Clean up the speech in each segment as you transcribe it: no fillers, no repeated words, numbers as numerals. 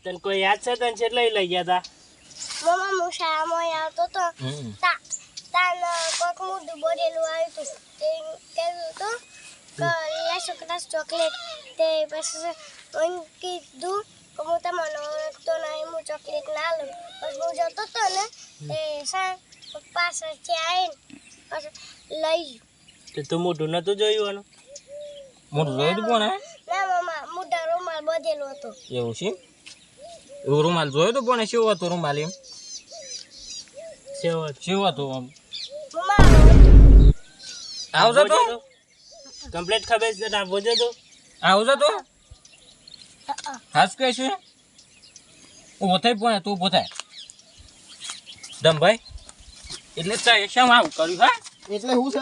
તને કોઈ યાદ છે તને કેટલા લઈ ગયા તા મમ્મા હું શાળામાં આવતો તો તાન કોક મોઢું બોલેલું આવ્યું હતું તે કહેતું હતું કે લેશો ક્લાસ ચોકલેટ તે પછી હું કીધું કે હું તમને ઓળખતો નહીં હું ચોકલેટ ના લઉં પછી હું જતો હતો ને તે પાછળથી આવીને પછી લઈ તો તું મોઢું નતું જોયું આનું મોટું જોયું તું કોને ના મમ્મા મોઢા રૂમાલ બધેલો હતો એવું છે એવો રૂમાલ જોયો તો કોને કેવો હતો રૂમાલ એમ કેવો હતો આમ મમ્મા આવજો તો કમ્પ્લીટ ખબર છે આ બોજો તો આવજો તો હાસ કે છે ઊભો થાય પણ તું ઊભો થાય દમભાઈ એટલે તાય શેમ આવું કર્યું હા એટલે હું છે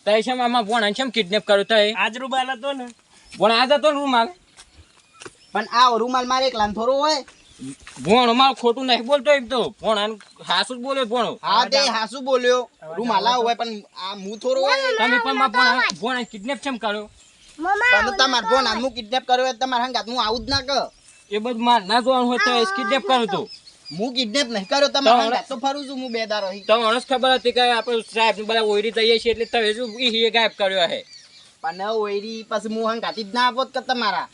તાય શેમ આમાં બોણા શેમ કિડનેપ કર્યો તાય આજ રૂબાલ હતો ને બોણા આજ હતો ને રૂમાલ પણ આ રૂમાલ મારે એકલાને થોડો હોય ભોણો માર ખોટું નહીં બોલતો એમ તો ભોણા હાસુ જ બોલે ભોણો હા તે હાસુ બોલ્યો રૂમાલ આવ હોય પણ આ હું થોડો હોય તમે પણ માં ભોણા કિડનેપ કેમ કર્યો પણ તમાર ફોન હું કિડનેપ કર્યો તમાર હંગાત હું આવું જ ના કર એ બધું માર ના જોવાનું હોય તો કિડનેપ કર્યો તો હું કિડનેપ નહીં કર્યો તમાર હંગાત તો ફરું છું હું બેદારો હી તો અણસ ખબર હતી કે આપણે સાહેબ બધા ઓયરી જઈએ છીએ એટલે તમે શું એ ગાયબ કર્યો હે પણ ઓયરી પછી હું હંગાતી જ ના આપોત કે તમારા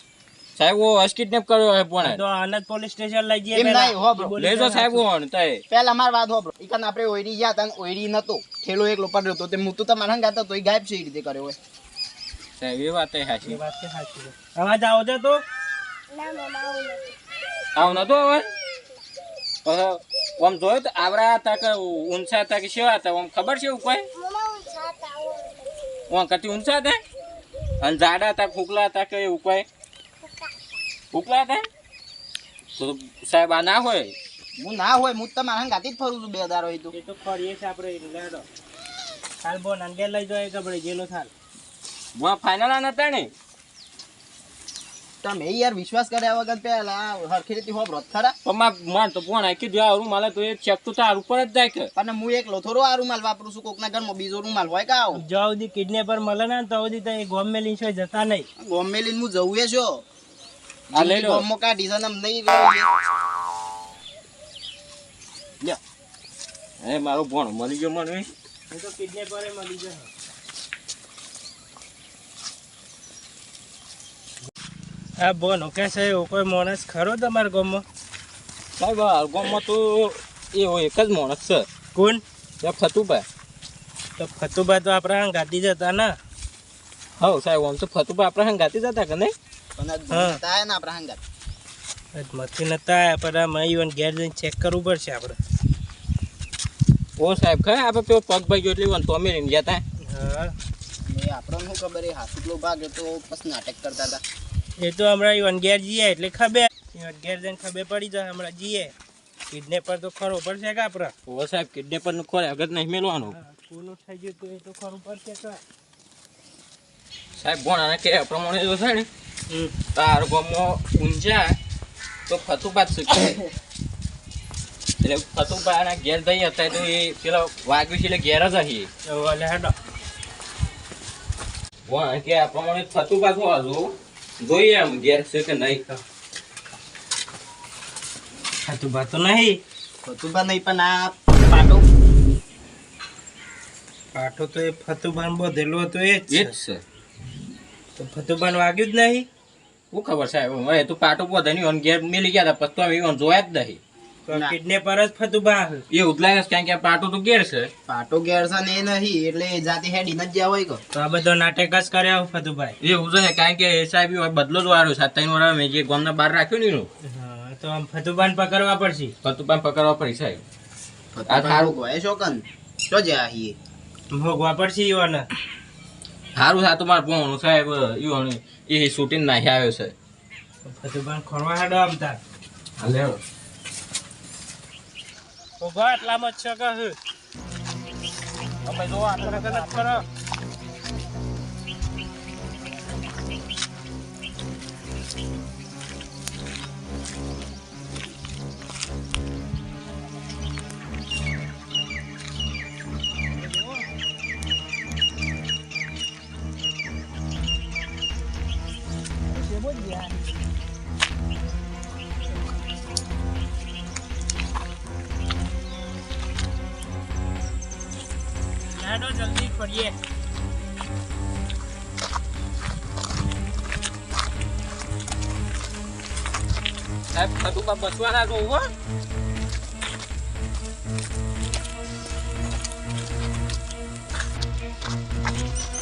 સાહેબ ઓ હસ કિડનેપ કર્યો હે પણ તો આનંદ પોલીસ સ્ટેશન લઈ જઈએ એમ નહીં હોબરો લેજો સાહેબ ઓણ તય પહેલા માર વાત હોબરો ઈકન આપણે ઓયરી ગયા તા ઓયરી નતો ઠેલો એકલો પડ્યો તો તે હું તો તમાર હંગાત તો એ ગાયબ છે એ રીતે કર્યો હોય સાહેબ એ વાત હાચી વાત છે સાચી અવાજ આવો છે તો ના મમ્મા આવું નથી આવ નતો હવે ઓમ જોયો તો આવરા હતા કે ઊંચા હતા કે શેવા હતા ઓમ ખબર છે એવું કોઈ મમ્મા હું સાથ આવું ઓમ કતી ઊંચા હતા અને જાડા હતા ફૂકલા હતા કે એવું કોઈ ફૂકલા હતા તો સાહેબ આ ના હોય હું ના હોય હું તમાર હંગાતી જ ફરું છું બેદારો હી તો એ તો ફરીએ છે આપણે લેડો હાલ બોન અંગે લઈ જાય કે આપણે જેલો થાલ બુઆ ફાઇનલ આ નતા ને તમે યાર વિશ્વાસ કર્યા વગર પેલા હરખી રીતે હોબરો ખરા પણ માર તો ફોન આઈ કીધું આ રૂમાલ તો એ ચેક તો તાર ઉપર જ જાય કે અને હું એકલો થોડો આ રૂમાલ વાપરું છું કોકના ઘરમાં બીજો રૂમાલ હોય કે આવો જો સુધી કિડનેપર મળે ને તો સુધી તઈ ગોમ મેં લીન છોય જતા નહીં ગોમે લઈને હું જવું એ છો આ લઈ લો ગોમો કાઢી છે ને આમ નહીં રહ્યો લ્યો એ મારો ભણ મળી ગયો મને હું તો કિડનેપરે મળી જાય આ બોન કે છે એવો કોઈ માણસ ખરો તમારા ગામમાં સાહેબ આ ગામમાં તો એવો એક જ માણસ છે કોણ ત્યાં ફતુભાઈ તો ફતુબા તો આપણા ગાતી જતા ને હવ સાહેબ આમ તો ફતુભાઈ આપણે હંગાતી જતા કે નહીં પણ હા. તાય ના આપણા હંગાત મથી નતા પણ આ મયુન ઘેર જઈને ચેક કરવું પડશે આપણે ઓ સાહેબ ખરે આપણે પેલો પગ ભાઈ ગયો એટલે વન તો અમે લઈને ગયા તા હા એ આપણને શું ખબર એ હાથુકલો ભાગ એ તો પછી નાટક કરતા હતા એ તો હમણાં ઈવન ઘેર જઈએ એટલે ખબર ઈવન ઘેર જઈને ખબર પડી જાય હમણાં જઈએ કિડનેપર તો ખરો પડશે કે આપણે ઓ સાહેબ કિડનેપર નું ખોરે અગર નહીં મેળવાનું કોનું થઈ ગયું તો એ તો ખરું પડશે કે સાહેબ ભણાને કે પ્રમાણે જો છે ને તાર ગામમાં ઊંઝા તો ફતુભાઈ જ શીખે એટલે ફતુભાઈના ઘેર જઈએ હતા તો એ પેલો વાગ્યું છે એટલે ઘેર જ હી એટલે હેડો ભણ કે આ પ્રમાણે ફતુભાઈ શું હજુ જોઈએ એમ ઘેર છે કે નહીં ફતુબા તો નહીં ફતુભા નહીં પણ આ પાટો પાઠો તો એ ફતુબાન બધેલો હતો એ જ એ છે જ છે તો ફતુબાન વાગ્યું જ નહીં શું ખબર સાહેબ હવે તું પાટો પોધે નહીં ઘેર મેલી ગયા હતા પછી તો અમે જોયા જ નહીં તો કિડનેપર જ ફતુબા એ ઉદલાય છે કારણ કે આ પાટો તો ઘેર છે પાટો ગેરસા ને એ નહીં એટલે એ જાતે હેડી ન જ જ્યાં હોય કો તો આ બધો નાટક જ કર્યા ફતુભાઈ એવું છે કારણ કે સાહેબ એ બદલો જ વાળો છે 3 વર્ષ મેં જે ગામના બહાર રાખ્યો ને એનું હા તો આમ ફતુબાન પકડવા પડશે ફતુભાઈ પકડવા પડી સાહેબ આ થારું હોય શોકન તો જ્યાં હી ભોગવા પડશે ઈવન સારું છે આ તો મારે ભણવાનું સાહેબ એવું એ શૂટિંગ નાખી આવ્યો છે ફતુબાન ખોરવા હેડો આમ તાર હાલે ઉભા એટલામાં જ છે કે હું અમે જો આટલા ગલત કરો હેડો જલ્દી ફરીએ. સાહેબ ફતુબા બચવાના તો હો.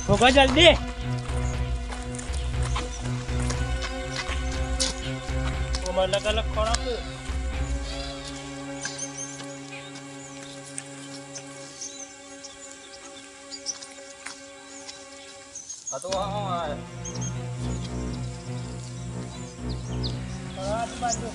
ભોગો જલ્દી. અલગ અલગ ખોરાક બાજુ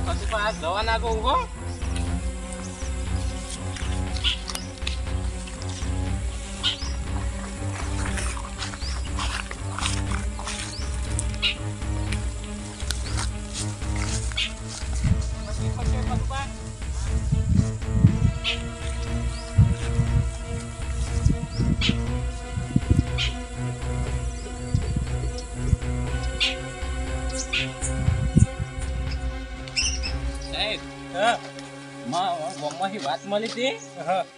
ફતુબા દવા નાખો હો. ગામમાંથી વાત મળી હતી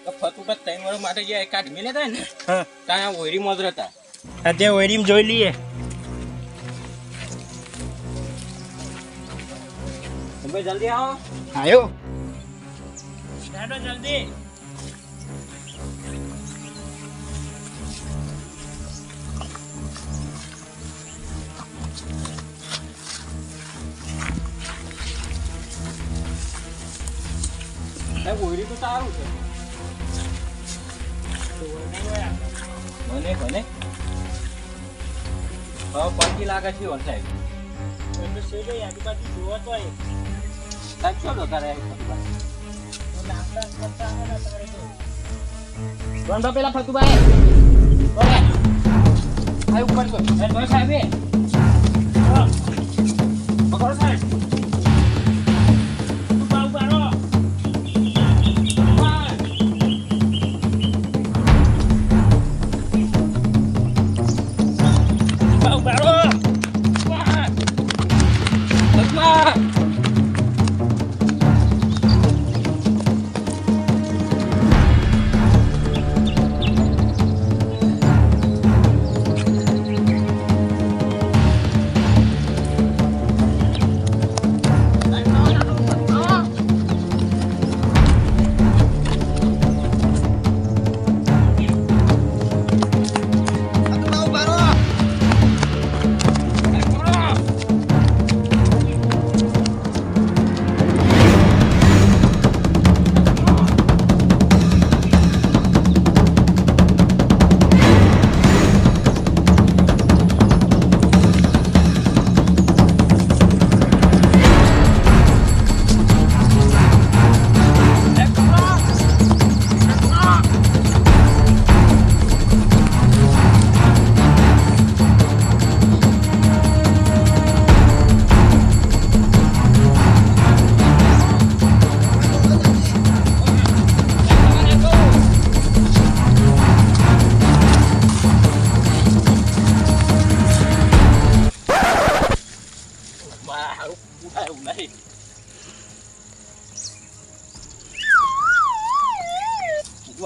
તો ફતુબા 3 વર્ષ માટે જે કાઢ મેલે હતા ને ત્યાં ઓયરી મોજર હતા. અત્યારે ઓયરીમ જોઈ લઈએ. તમે જલ્દી આવો. આયો હેડો જલ્દી. ઓયરી તો સારું છે. મને ભલે હવે પંકી લાગે છે ઓન સાહેબ. આજુબાજુ જોવો તો સાહેબ ચલો તારે રોંડો પેલા ફતુબાએ આ ઉપર તો સાહેબ પકડો સાહેબ.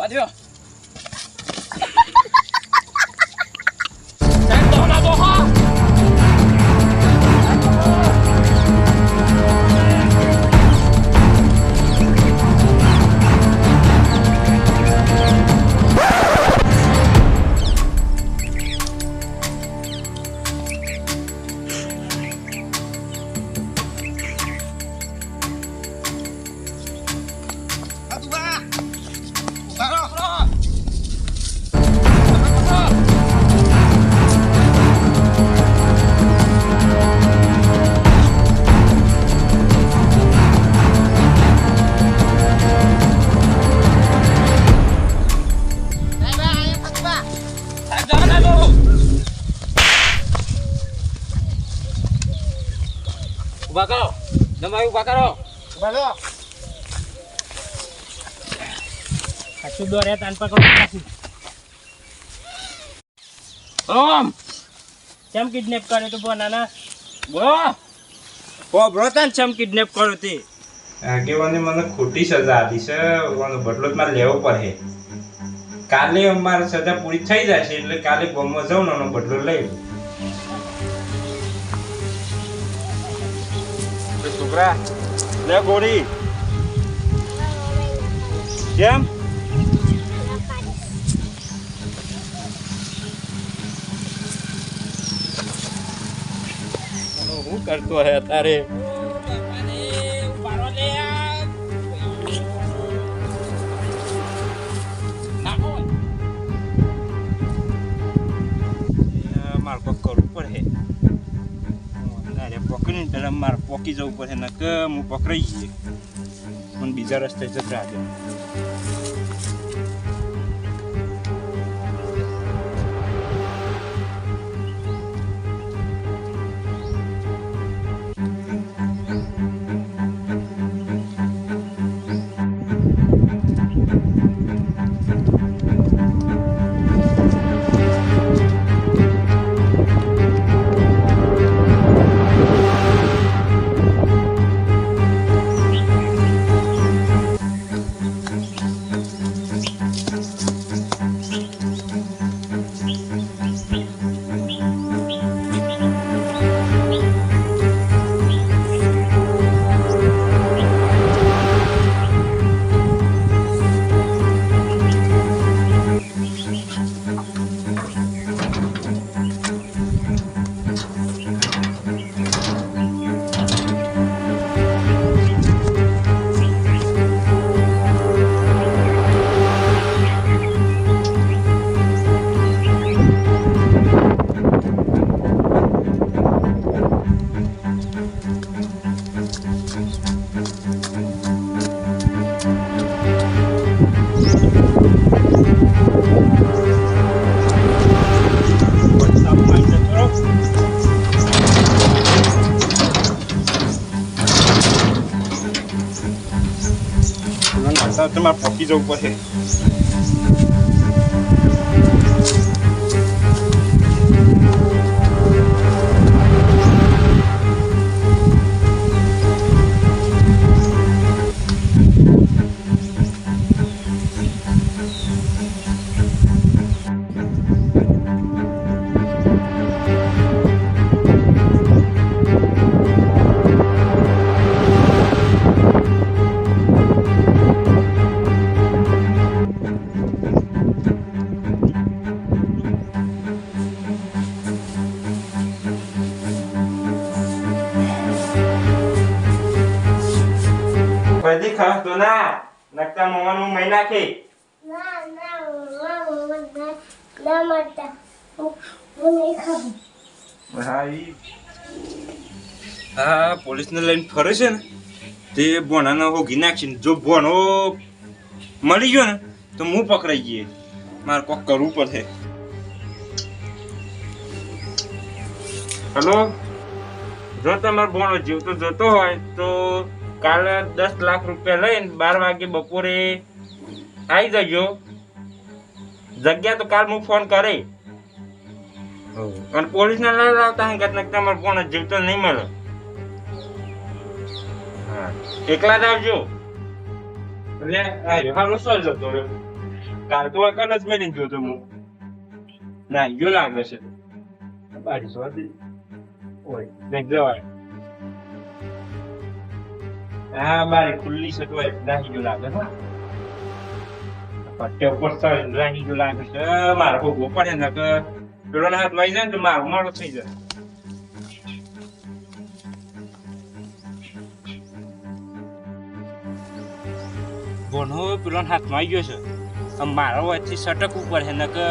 Adiós. ઉભા કરો, જમાઈ ઉભા કરો. બોલો પાછું દોરે તાન પકડો પાછું. ઓમ ચમ કિડનેપ કર્યો તો બોનાના બો બ્રોતાન ચમ કિડનેપ કર્યો તે આગેવાને મને ખોટી સજા આપી છે એનો બદલો જ મારે લેવો પડે. કાલે અમારી સજા પૂરી થઈ જશે એટલે કાલે ગામમાં જાઉં ને એનો બદલો લઈ લઉં. છોકરા લે ગોળી કેમ હું કરતો હે તારે મારે કોક કરવું પડે પકડીને પેલા મારે પોકી જવું પડે ને કે હું પકડાઈ જઈએ પણ બીજા રસ્તે જતા આજે તમારે પોકી જવું પડે બધી ખાસ તો ના નકતા મોવાનું મહી નાખી. ના મળતા હું નહીં ખાવું. હા પોલીસને લઈને ફરે છે ને તે બોનાને હોગી નાખશે ને જો બોનો મળી ગયો ને તો હું પકડાઈ ગઈએ મારે કોક કરવું પડશે. હલો જો તમારો બોનો જીવતો જતો હોય તો કાલે 10 લાખ રૂપિયા લઈને 12 વાગે બપોરે આવી જજો. જગ્યા તો કાલ હું ફોન કરે અને પોલીસને લઈ લાવતા હે કે તમારો બોનો જીવતો નહીં મળે. હા એકલા જ આવજો. એટલે આવ્યો હાલો સોલ જતો રહ્યો. કાલ તો કલ જ મેળીને જોતો હું ના ગયો લાગે છે બારી સોધી ઓય દેખ જવાય. હા બારી ખુલ્લી છે તો નાહી ગયો લાગે છે. પટ્ટે ઉપર ચડીને નાહી ગયો લાગે છે. મારે ભોગવો પડે ને કે પેલો હાથ વાઈ જાય ને તો મારો મોડો થઈ જાય. બોનો પેલો હાથમાં આવી ગયો છે. મારો વચ્ચે સટક ઉપર છે ને કે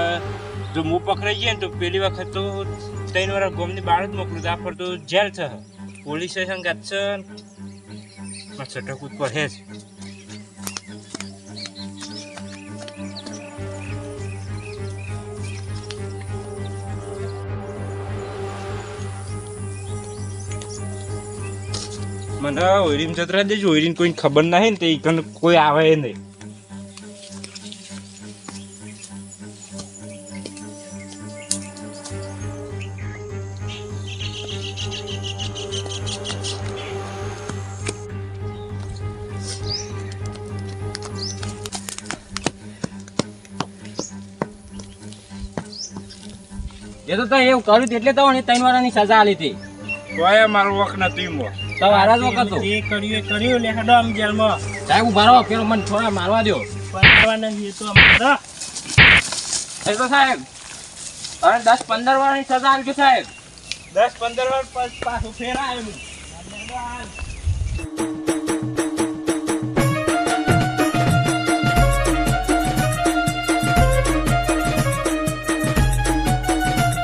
જો હું પકડાઈ જાય ને તો પેલી વખત તો 3 વર્ષ ગોમની બહાર જ મોકલું આ પર તો જેલ છે પોલીસ સ્ટેશન ગાત છે સટક ઉપર હે જ. મને ઓયરીમ જતરા દેજો ઓયરીને કોઈ ખબર નહીં ને તે ઈકન કોઈ આવે નહીં. એ તો એવું કર્યું એટલે તો 3 વારની સજા આલી હતી. તોય મારો વખ નથી મો. તો વારા જ વખત જે કર્યું લે હેડો આમ જેલમાં સાહેબ ઉભા રહો, પેલો મને થોડા મારવા દો. પરવા નહીં એ તો અમારા એ તો સાહેબ હવે 10-15 વારની સજા આલજો સાહેબ. 10-15 વાર પાછું ફેર આવ્યું